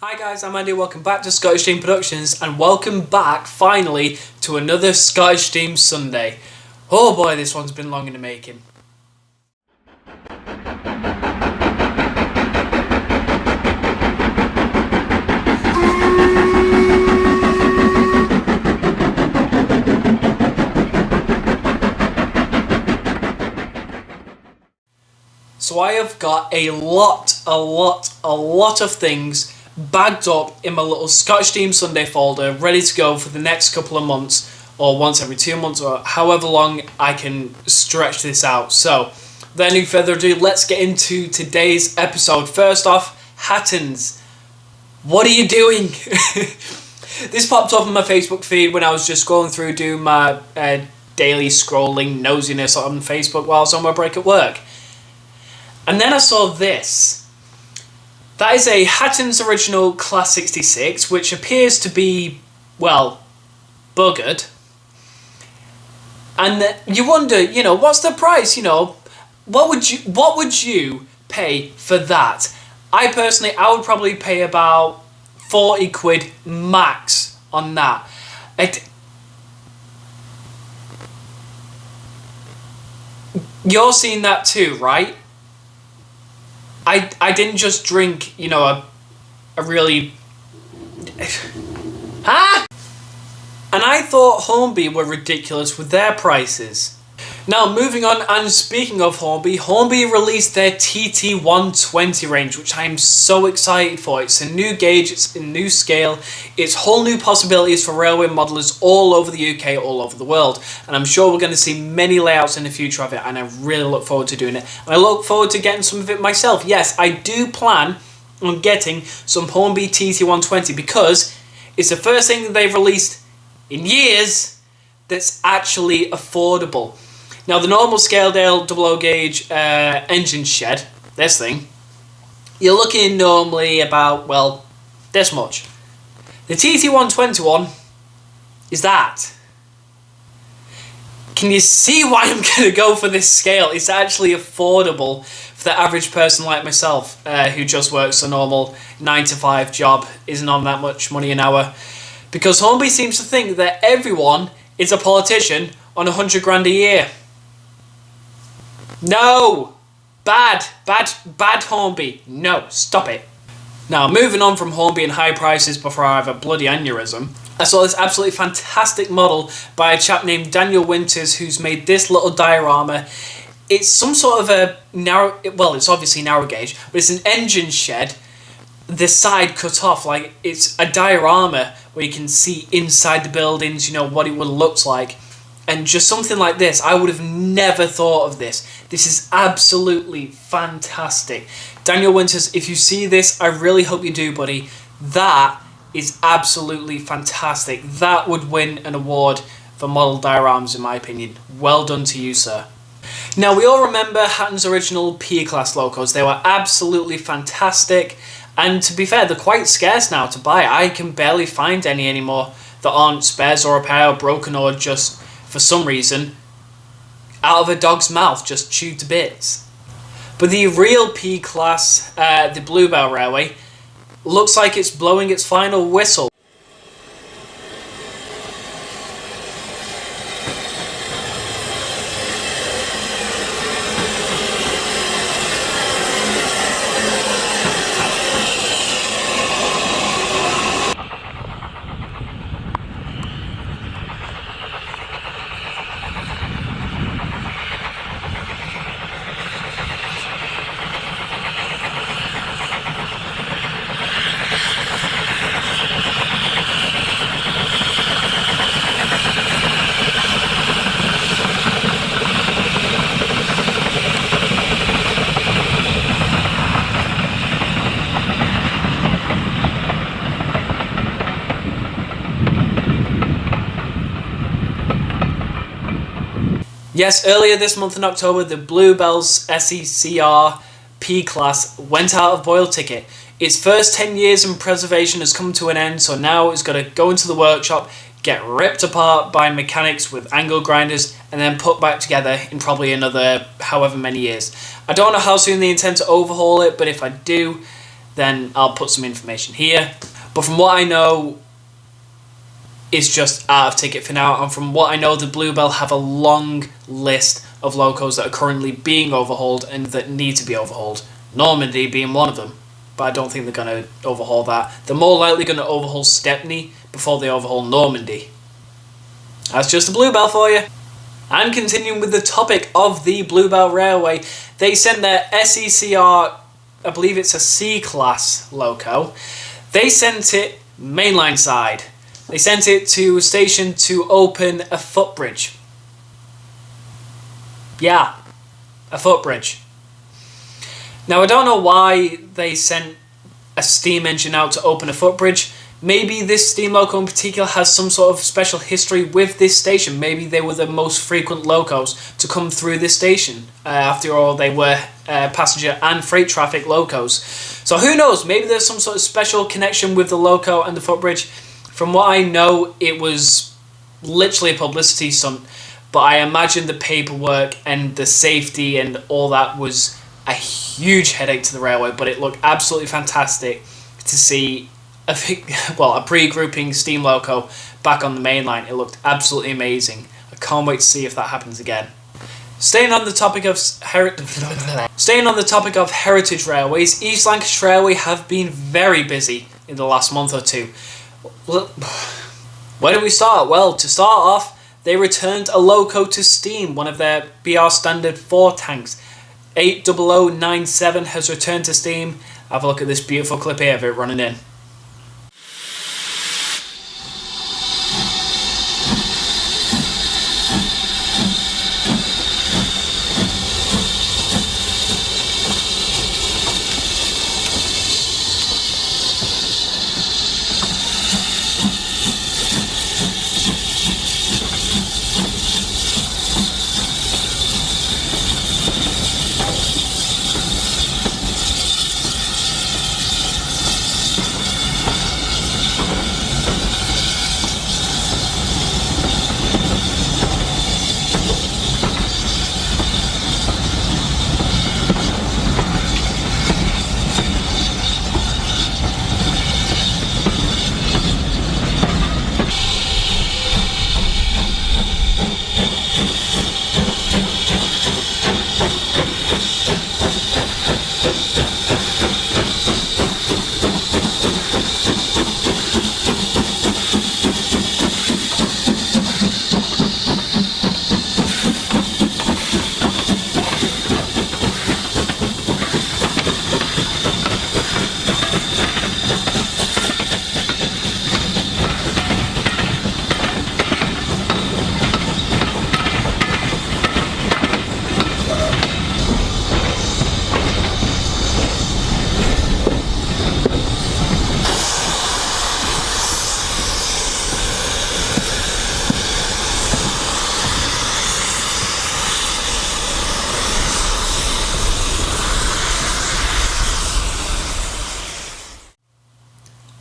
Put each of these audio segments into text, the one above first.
Hi guys, I'm Andy, welcome back to Scottish Team Productions and welcome back, finally, to another Scottish Team Sunday. Oh boy, this one's been long in the making. So I have got a lot of things bagged up in my little Scottish Team Sunday folder, ready to go for the next couple of months, or once every 2 months, or however long I can stretch this out. So, without any further ado, let's get into today's episode. First off, Hattons, what are you doing? This popped up on my Facebook feed when I was just scrolling through, doing my daily scrolling nosiness on Facebook while I was on my break at work. And then I saw this. That is a Hattons original Class 66, which appears to be, well, buggered. And you wonder, what's the price? What would you pay for that? I would probably pay about 40 quid max on that. You're seeing that too, right? I didn't just drink, a really... Ah! And I thought Hornby were ridiculous with their prices. Now, moving on, and speaking of Hornby released their TT120 range, which I am so excited for. It's a new gauge, it's a new scale, it's whole new possibilities for railway modelers all over the UK, all over the world. And I'm sure we're going to see many layouts in the future of it, and I really look forward to doing it. And I look forward to getting some of it myself. Yes, I do plan on getting some Hornby TT120 because it's the first thing that they've released in years that's actually affordable. Now, the normal Scaledale double O gauge engine shed, this thing, you're looking normally about, well, this much. The TT121 is that. Can you see why I'm going to go for this scale? It's actually affordable for the average person like myself who just works a normal 9-to-5 job, isn't on that much money an hour. Because Hornby seems to think that everyone is a politician on 100 grand a year. No! Bad Hornby. No, stop it. Now, moving on from Hornby and high prices before I have a bloody aneurysm, I saw this absolutely fantastic model by a chap named Daniel Winters who's made this little diorama. It's some sort of a narrow, well, it's obviously narrow gauge, but it's an engine shed, the side cut off, like it's a diorama where you can see inside the buildings, what it would look like. And just something like this, I would have never thought of this. This is absolutely fantastic. Daniel Winters, if you see this, I really hope you do, buddy. That is absolutely fantastic. That would win an award for model dioramas, in my opinion. Well done to you, sir. Now, we all remember Hatton's original P-Class locos. They were absolutely fantastic. And to be fair, they're quite scarce now to buy. I can barely find any anymore that aren't spares or repair or broken or just, for some reason, out of a dog's mouth, just chewed to bits. But the real P-Class, the Bluebell Railway, looks like it's blowing its final whistle. Yes, earlier this month in October, the Bluebell's SECR P-Class went out of boil ticket. Its first 10 years in preservation has come to an end, so now it's got to go into the workshop, get ripped apart by mechanics with angle grinders, and then put back together in probably another however many years. I don't know how soon they intend to overhaul it, but if I do, then I'll put some information here. But from what I know, it's just out of ticket for now. And from what I know, the Bluebell have a long list of locos that are currently being overhauled and that need to be overhauled. Normandy being one of them. But I don't think they're going to overhaul that. They're more likely going to overhaul Stepney before they overhaul Normandy. That's just the Bluebell for you. And continuing with the topic of the Bluebell Railway, they sent their SECR, I believe it's a C-class loco. They sent it mainline side. They sent it to a station to open a footbridge. Yeah, a footbridge. Now, I don't know why they sent a steam engine out to open a footbridge. Maybe this steam loco in particular has some sort of special history with this station. Maybe they were the most frequent locos to come through this station. After all, they were passenger and freight traffic locos. So who knows? Maybe there's some sort of special connection with the loco and the footbridge. From what I know, it was literally a publicity stunt. But I imagine the paperwork and the safety and all that was a huge headache to the railway. But it looked absolutely fantastic to see a pre-grouping steam loco back on the main line. It looked absolutely amazing. I can't wait to see if that happens again. Staying on the topic of heritage railways, East Lancashire Railway have been very busy in the last month or two. Where do we start? Well, to start off, they returned a loco to steam, one of their BR Standard 4 tanks. 80097 has returned to steam. Have a look at this beautiful clip here of it running in.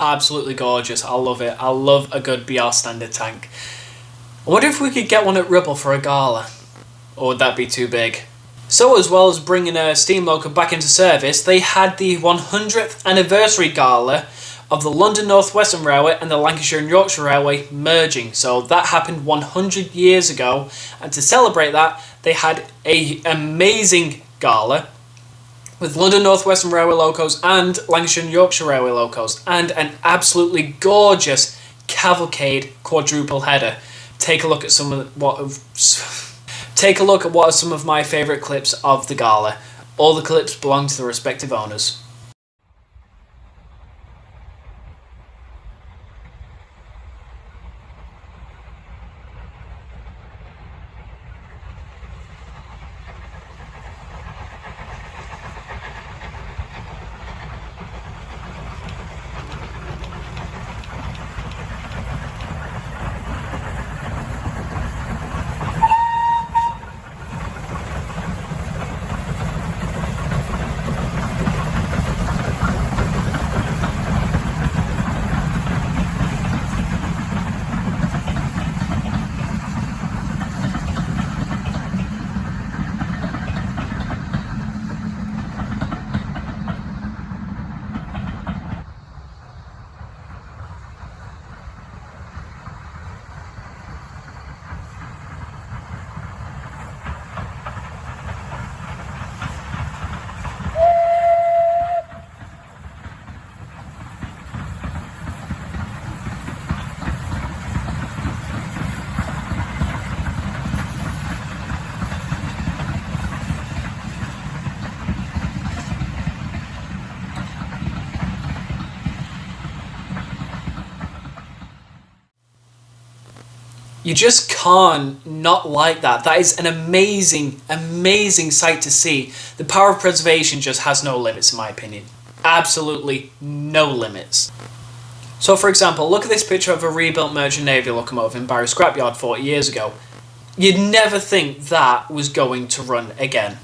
Absolutely gorgeous. I love it. I love a good BR Standard tank. I wonder if we could get one at Ribble for a gala. Or would that be too big? So as well as bringing a steam loco back into service, they had the 100th anniversary gala of the London North Western Railway and the Lancashire and Yorkshire Railway merging. So that happened 100 years ago, and to celebrate that, they had an amazing gala with London North Western Railway locos and Lancashire and Yorkshire Railway locos, and an absolutely gorgeous cavalcade quadruple header. Take a look at what are some of my favourite clips of the gala. All the clips belong to the respective owners. You just can't not like that. That is an amazing, amazing sight to see. The power of preservation just has no limits in my opinion. Absolutely no limits. So for example, look at this picture of a rebuilt merchant navy locomotive in Barry Scrapyard 40 years ago. You'd never think that was going to run again.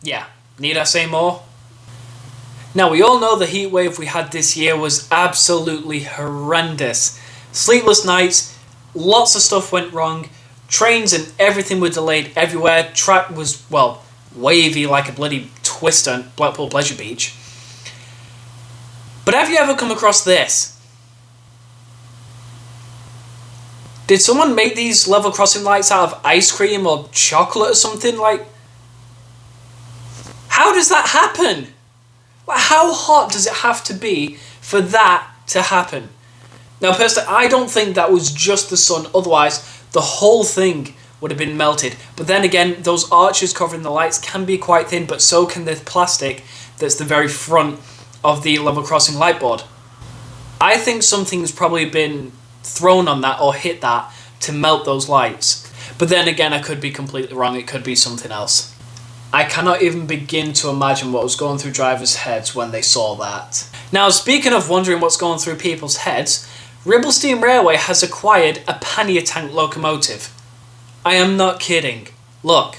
Yeah, need I say more? Now we all know the heat wave we had this year was absolutely horrendous. Sleepless nights, lots of stuff went wrong, trains and everything were delayed everywhere, track was, well, wavy like a bloody twister at Blackpool Pleasure Beach. But have you ever come across this? Did someone make these level crossing lights out of ice cream or chocolate or something? Like, how does that happen? How hot does it have to be for that to happen? Now personally, I don't think that was just the sun, otherwise the whole thing would have been melted. But then again, those arches covering the lights can be quite thin, but so can the plastic that's the very front of the level crossing light board. I think something's probably been thrown on that or hit that to melt those lights. But then again, I could be completely wrong, it could be something else. I cannot even begin to imagine what was going through drivers' heads when they saw that. Now, speaking of wondering what's going through people's heads, Ribble Steam Railway has acquired a Pannier tank locomotive. I am not kidding. Look.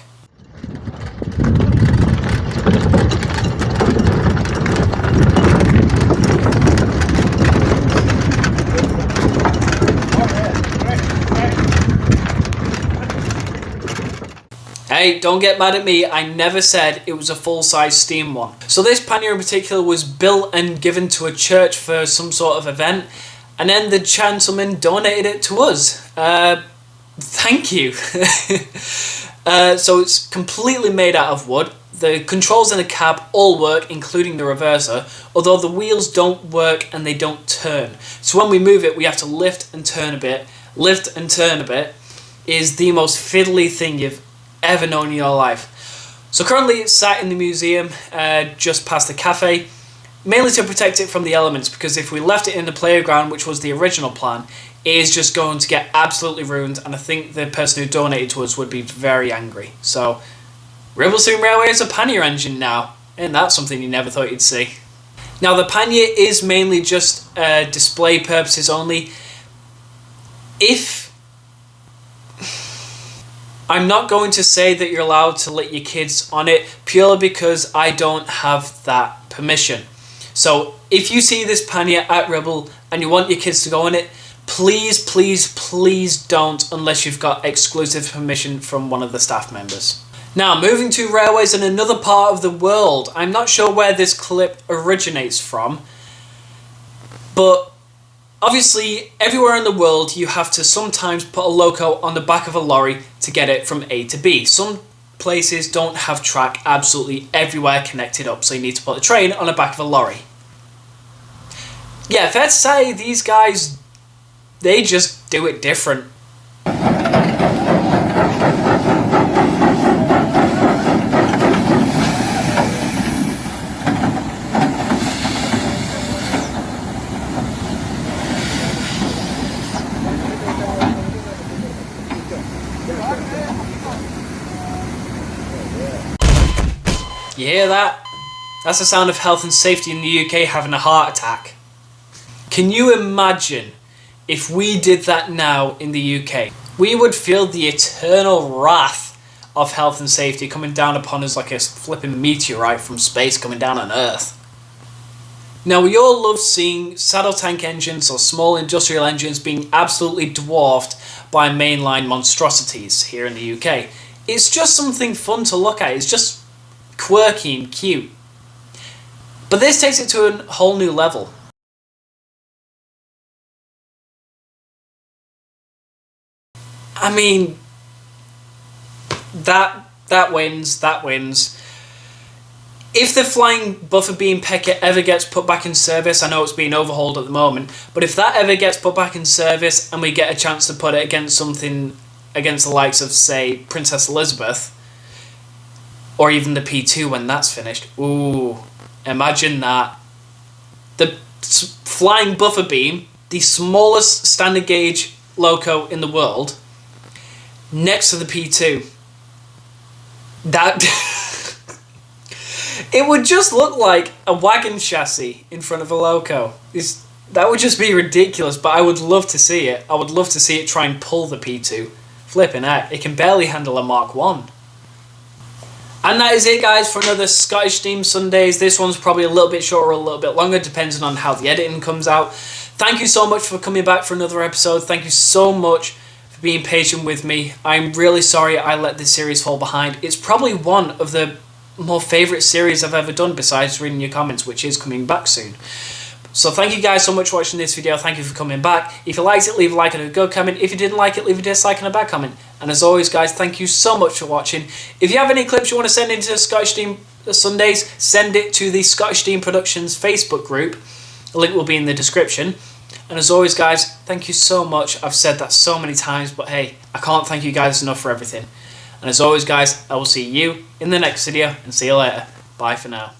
Hey, don't get mad at me, I never said it was a full-size steam one. So this pannier in particular was built and given to a church for some sort of event, and then the gentleman donated it to us. Thank you. So it's completely made out of wood. The controls in the cab all work, including the reverser, although the wheels don't work and they don't turn. So when we move it, we have to lift and turn a bit. Lift and turn a bit is the most fiddly thing you've ever known in your life. So currently it's sat in the museum just past the cafe, mainly to protect it from the elements, because if we left it in the playground, which was the original plan, it is just going to get absolutely ruined, and I think the person who donated to us would be very angry. So Ribble Steam Railway is a pannier engine now, and that's something you never thought you'd see. Now the pannier is mainly just display purposes only. I'm not going to say that you're allowed to let your kids on it purely because I don't have that permission. So if you see this pannier at Ribble and you want your kids to go on it, please, please, please don't unless you've got exclusive permission from one of the staff members. Now, moving to railways in another part of the world. I'm not sure where this clip originates from, but obviously, everywhere in the world, you have to sometimes put a loco on the back of a lorry to get it from A to B. Some places don't have track absolutely everywhere connected up, so you need to put a train on the back of a lorry. Yeah, fair to say, these guys, they just do it different. You hear that? That's the sound of health and safety in the UK having a heart attack. Can you imagine if we did that now in the UK? We would feel the eternal wrath of health and safety coming down upon us like a flipping meteorite from space coming down on Earth. Now, we all love seeing saddle tank engines or small industrial engines being absolutely dwarfed by mainline monstrosities here in the UK. It's just something fun to look at. It's just quirky and cute. But this takes it to a whole new level. I mean, that wins. If the flying buffer beam pecker ever gets put back in service, I know it's being overhauled at the moment, but if that ever gets put back in service and we get a chance to put it against something, against the likes of, say, Princess Elizabeth, or even the P2 when that's finished, ooh, imagine that. The flying buffer beam, the smallest standard gauge loco in the world, next to the P2. That... It would just look like a wagon chassis in front of a loco. That would just be ridiculous, but I would love to see it. I would love to see it try and pull the P2. Flipping heck, it can barely handle a Mark 1. And that is it, guys, for another Scottish Steam Sundays. This one's probably a little bit shorter or a little bit longer, depending on how the editing comes out. Thank you so much for coming back for another episode. Thank you so much for being patient with me. I'm really sorry I let this series fall behind. It's probably one of the more favourite series I've ever done besides reading your comments, which is coming back soon. So thank you guys so much for watching this video. Thank you for coming back. If you liked it, leave a like and a good comment. If you didn't like it, leave a dislike and a bad comment. And as always, guys, thank you so much for watching. If you have any clips you want to send into Scottish Steam Sundays, send it to the Scottish Steam Productions Facebook group. The link will be in the description. And as always, guys, thank you so much. I've said that so many times, but hey, I can't thank you guys enough for everything. And as always, guys, I will see you in the next video, and see you later. Bye for now.